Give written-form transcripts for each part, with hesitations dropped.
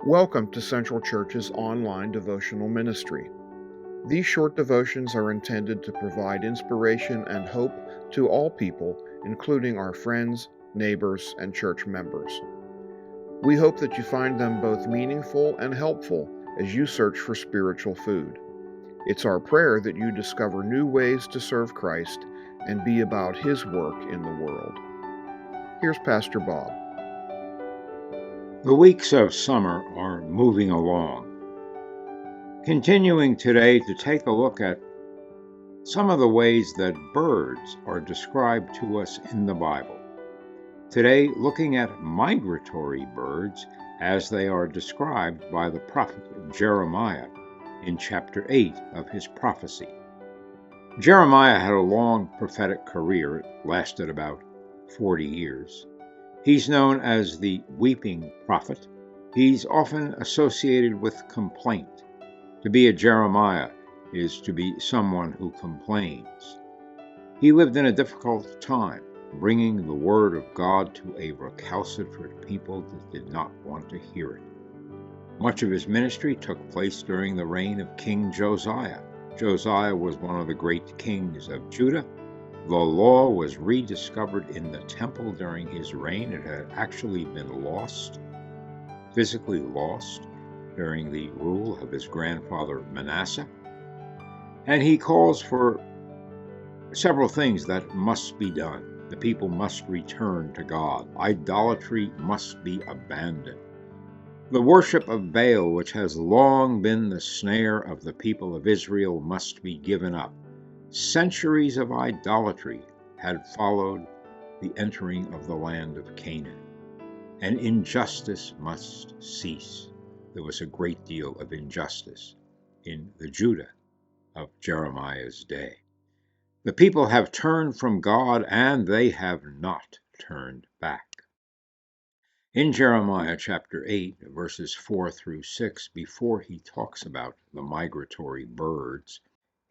Welcome to Central Church's online devotional ministry. These short devotions are intended to provide inspiration and hope to all people, including our friends, neighbors, and church members. We hope that you find them both meaningful and helpful as you search for spiritual food. It's our prayer that you discover new ways to serve Christ and be about His work in the world. Here's Pastor Bob. The weeks of summer are moving along. Continuing today to take a look at some of the ways that birds are described to us in the Bible. Today, looking at migratory birds as they are described by the prophet Jeremiah in chapter 8 of his prophecy. Jeremiah had a long prophetic career. It lasted about 40 years. He's known as the weeping prophet. He's often associated with complaint. To be a Jeremiah is to be someone who complains. He lived in a difficult time, bringing the word of God to a recalcitrant people that did not want to hear it. Much of his ministry took place during the reign of King Josiah. Josiah was one of the great kings of Judah. The law was rediscovered in the temple during his reign. It had actually been lost, physically lost, during the rule of his grandfather Manasseh. And he calls for several things that must be done. The people must return to God. Idolatry must be abandoned. The worship of Baal, which has long been the snare of the people of Israel, must be given up. Centuries of idolatry had followed the entering of the land of Canaan, and injustice must cease. There was a great deal of injustice in the Judah of Jeremiah's day. The people have turned from God, and they have not turned back. In Jeremiah chapter 8, verses 4 through 6, before he talks about the migratory birds,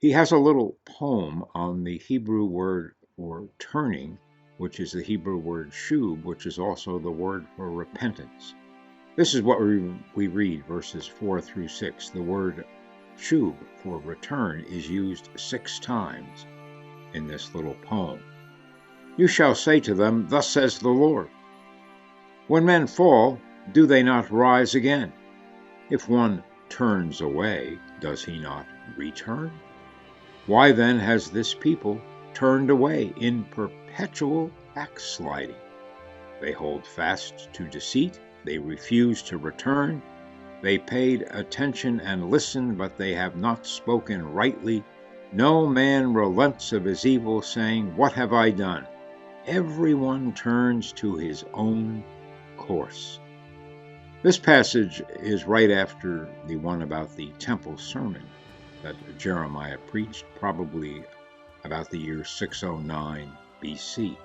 he has a little poem on the Hebrew word for turning, which is the Hebrew word shub, which is also the word for repentance. This is what we read, verses 4 through 6. The word shub, for return, is used 6 times in this little poem. You shall say to them, thus says the Lord, when men fall, do they not rise again? If one turns away, does he not return? Why then has this people turned away in perpetual backsliding? They hold fast to deceit, they refuse to return, they paid attention and listened, but they have not spoken rightly. No man relents of his evil, saying, what have I done? Everyone turns to his own course. This passage is right after the one about the temple sermon that Jeremiah preached, probably about the year 609 BC.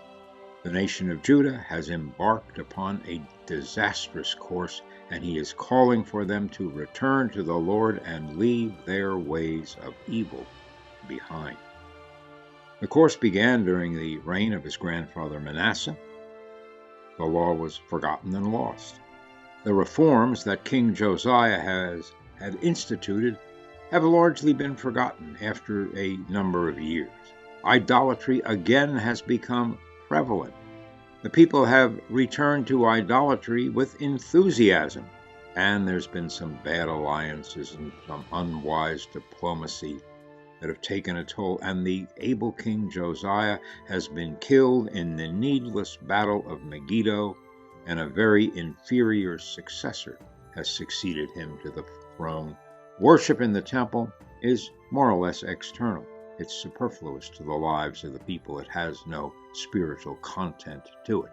The nation of Judah has embarked upon a disastrous course, and he is calling for them to return to the Lord and leave their ways of evil behind. The course began during the reign of his grandfather Manasseh. The law was forgotten and lost. The reforms that King Josiah had instituted have largely been forgotten after a number of years. Idolatry again has become prevalent. The people have returned to idolatry with enthusiasm, and there's been some bad alliances and some unwise diplomacy that have taken a toll, and the able King Josiah has been killed in the needless battle of Megiddo, and a very inferior successor has succeeded him to the throne. Worship in the temple is more or less external. It's superfluous to the lives of the people. It has no spiritual content to it.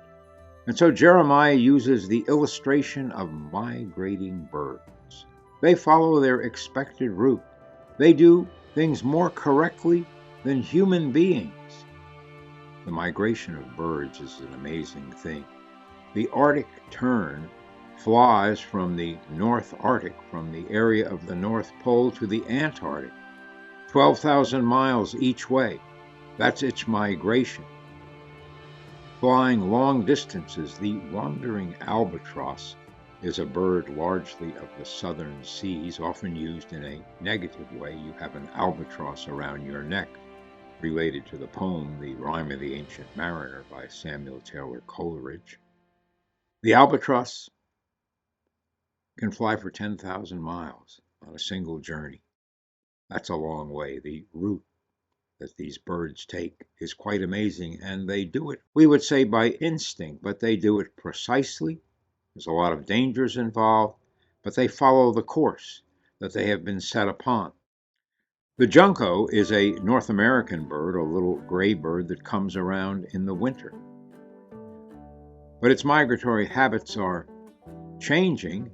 And so Jeremiah uses the illustration of migrating birds. They follow their expected route. They do things more correctly than human beings. The migration of birds is an amazing thing. The Arctic tern flies from the North Arctic, from the area of the North Pole to the Antarctic, 12,000 miles each way. That's its migration. Flying long distances, the wandering albatross is a bird largely of the southern seas, often used in a negative way. You have an albatross around your neck, related to the poem The Rime of the Ancient Mariner by Samuel Taylor Coleridge. The albatross can fly for 10,000 miles on a single journey. That's a long way. The route that these birds take is quite amazing, and they do it, we would say, by instinct, but they do it precisely. There's a lot of dangers involved, but they follow the course that they have been set upon. The junco is a North American bird, a little gray bird that comes around in the winter. But its migratory habits are changing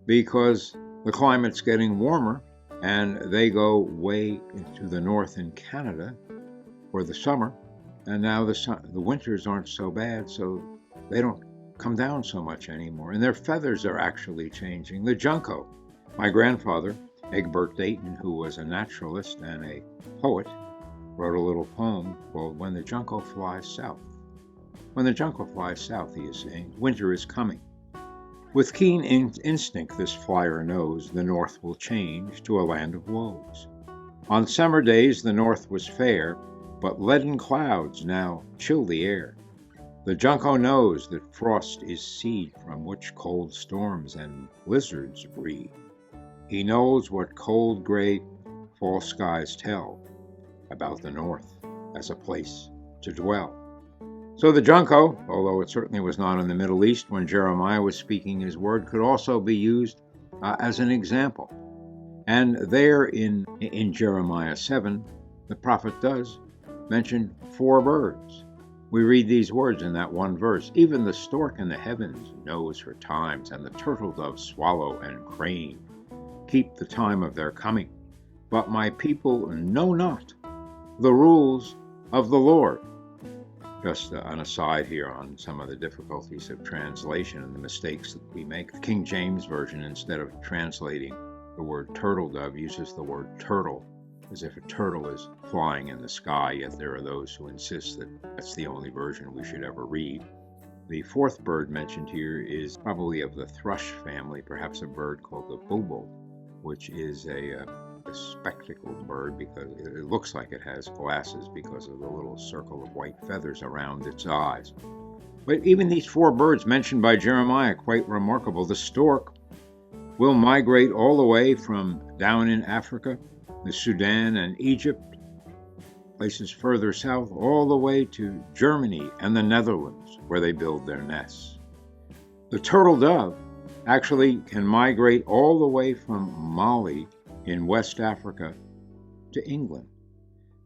because the climate's getting warmer, and they go way into the north in Canada for the summer, and now the winters aren't so bad, so they don't come down so much anymore, and their feathers are actually changing. The junco, my grandfather, Egbert Dayton, who was a naturalist and a poet, wrote a little poem called When the Junco Flies South. When the junco flies south, he is saying, winter is coming. With keen instinct this flyer knows the north will change to a land of woes. On summer days the north was fair, but leaden clouds now chill the air. The junco knows that frost is seed from which cold storms and blizzards breed. He knows what cold gray fall skies tell about the north as a place to dwell. So the junco, although it certainly was not in the Middle East when Jeremiah was speaking his word, could also be used as an example. And there in Jeremiah 7, the prophet does mention 4 birds. We read these words in that one verse. Even the stork in the heavens knows her times, and the turtledove, swallow, and crane keep the time of their coming. But my people know not the rules of the Lord. Just an aside here on some of the difficulties of translation and the mistakes that we make. The King James Version, instead of translating the word turtledove, uses the word turtle, as if a turtle is flying in the sky, yet there are those who insist that that's the only version we should ever read. The 4th bird mentioned here is probably of the thrush family, perhaps a bird called the bulbul, which is a spectacled bird because it looks like it has glasses because of the little circle of white feathers around its eyes. But even these 4 birds mentioned by Jeremiah, quite remarkable. The stork will migrate all the way from down in Africa, the Sudan and Egypt, places further south, all the way to Germany and the Netherlands, where they build their nests. The turtledove actually can migrate all the way from Mali in West Africa to England.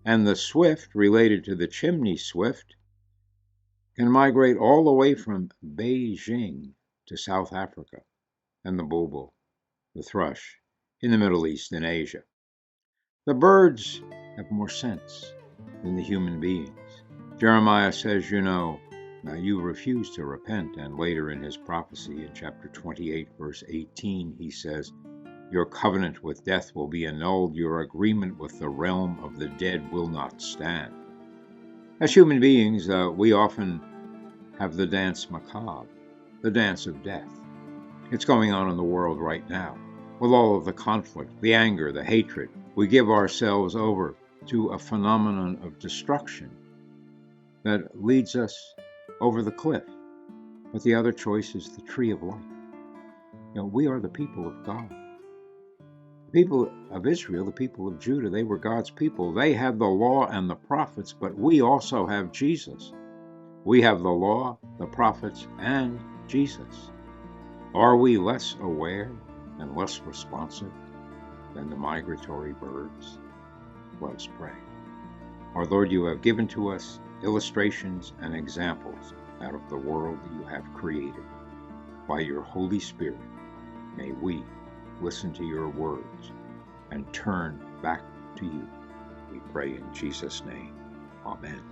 And the swift, related to the chimney swift, can migrate all the way from Beijing to South Africa, and the bulbul, the thrush, in the Middle East and Asia. The birds have more sense than the human beings. Jeremiah says, now you refuse to repent, and later in his prophecy in chapter 28, verse 18, he says, your covenant with death will be annulled, your agreement with the realm of the dead will not stand. As human beings, we often have the dance macabre, the dance of death. It's going on in the world right now. With all of the conflict, the anger, the hatred, we give ourselves over to a phenomenon of destruction that leads us over the cliff. But the other choice is the tree of life. We are the people of God. The people of Israel, the people of Judah, they were God's people. They had the law and the prophets, but we also have Jesus. We have the law, the prophets, and Jesus. Are we less aware and less responsive than the migratory birds? Let us pray. Our Lord, you have given to us illustrations and examples out of the world that you have created. By your Holy Spirit, may we listen to your words and turn back to you. We pray in Jesus' name. Amen.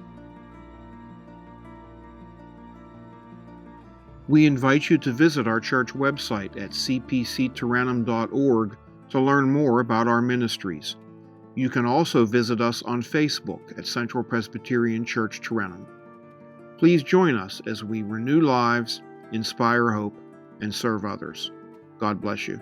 We invite you to visit our church website at cpctaranum.org to learn more about our ministries. You can also visit us on Facebook at Central Presbyterian Church Taranum. Please join us as we renew lives, inspire hope, and serve others. God bless you.